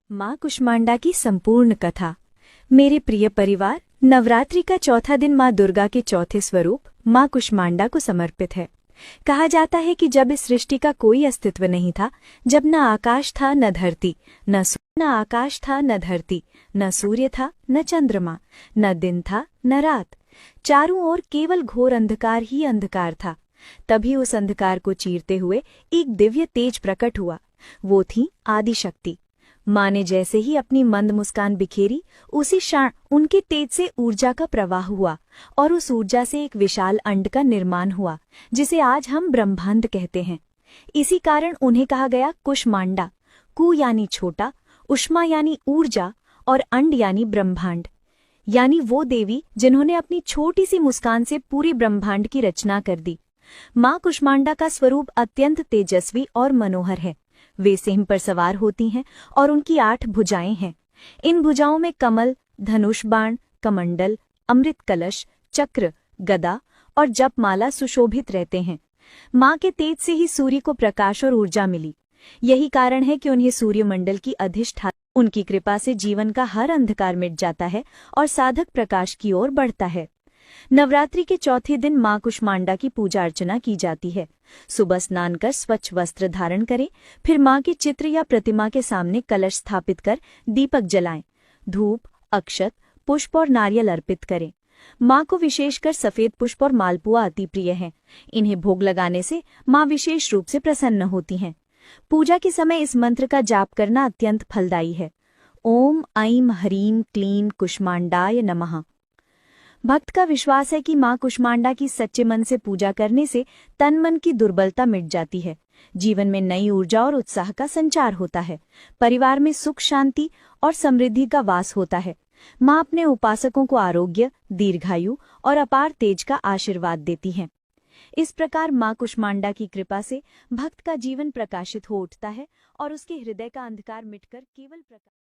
माँ कुष्मांडा की संपूर्ण कथा। मेरे प्रिय परिवार, नवरात्रि का चौथा दिन माँ दुर्गा के चौथे स्वरूप माँ कुष्मांडा को समर्पित है। कहा जाता है कि जब इस सृष्टि का कोई अस्तित्व नहीं था, जब न आकाश था न धरती, न सूर्य था न चंद्रमा, न दिन था न रात, चारों ओर केवल घोर अंधकार ही अंधकार था, तभी उस अंधकार को चीरते हुए एक दिव्य तेज प्रकट हुआ। वो थी आदिशक्ति। माँ ने जैसे ही अपनी मंद मुस्कान बिखेरी, उसी क्षण उनके तेज से ऊर्जा का प्रवाह हुआ और उस ऊर्जा से एक विशाल अंड का निर्माण हुआ, जिसे आज हम ब्रह्मांड कहते हैं। इसी कारण उन्हें कहा गया कुष्मांडा। कु यानी छोटा, उष्मा यानी ऊर्जा और अंड यानी ब्रह्मांड, यानी वो देवी जिन्होंने अपनी छोटी सी मुस्कान से पूरी ब्रह्मांड की रचना कर दी। माँ कुष्मांडा का स्वरूप अत्यंत तेजस्वी और मनोहर है। वे सिंह पर सवार होती हैं और उनकी 8 भुजाएं हैं। इन भुजाओं में कमल, धनुष बाण, कमंडल, अमृत कलश, चक्र, गदा और जपमाला सुशोभित रहते हैं। माँ के तेज से ही सूर्य को प्रकाश और ऊर्जा मिली। यही कारण है कि उन्हें सूर्यमंडल की अधिष्ठात्री। उनकी कृपा से जीवन का हर अंधकार मिट जाता है और साधक प्रकाश की ओर बढ़ता है। नवरात्रि के चौथे दिन माँ कुष्मांडा की पूजा अर्चना की जाती है। सुबह स्नान कर स्वच्छ वस्त्र धारण करें, फिर माँ के चित्र या प्रतिमा के सामने कलश स्थापित कर दीपक जलाएं, धूप, अक्षत, पुष्प और नारियल अर्पित करें। माँ को विशेषकर सफेद पुष्प और मालपुआ अति प्रिय हैं। इन्हें भोग लगाने से माँ विशेष रूप से प्रसन्न होती हैं। पूजा के समय इस मंत्र का जाप करना अत्यंत फलदायी है। ओम ऐं ह्रीं क्लीं कुष्मांडाय नमः। भक्त का विश्वास है कि माँ कुष्मांडा की सच्चे मन से पूजा करने से तन मन की दुर्बलता मिट जाती है, जीवन में नई ऊर्जा और उत्साह का संचार होता है, परिवार में सुख शांति और समृद्धि का वास होता है। माँ अपने उपासकों को आरोग्य, दीर्घायु और अपार तेज का आशीर्वाद देती हैं। इस प्रकार माँ कुष्मांडा की कृपा से भक्त का जीवन प्रकाशित हो उठता है और उसके हृदय का अंधकार मिटकर केवल प्रकाश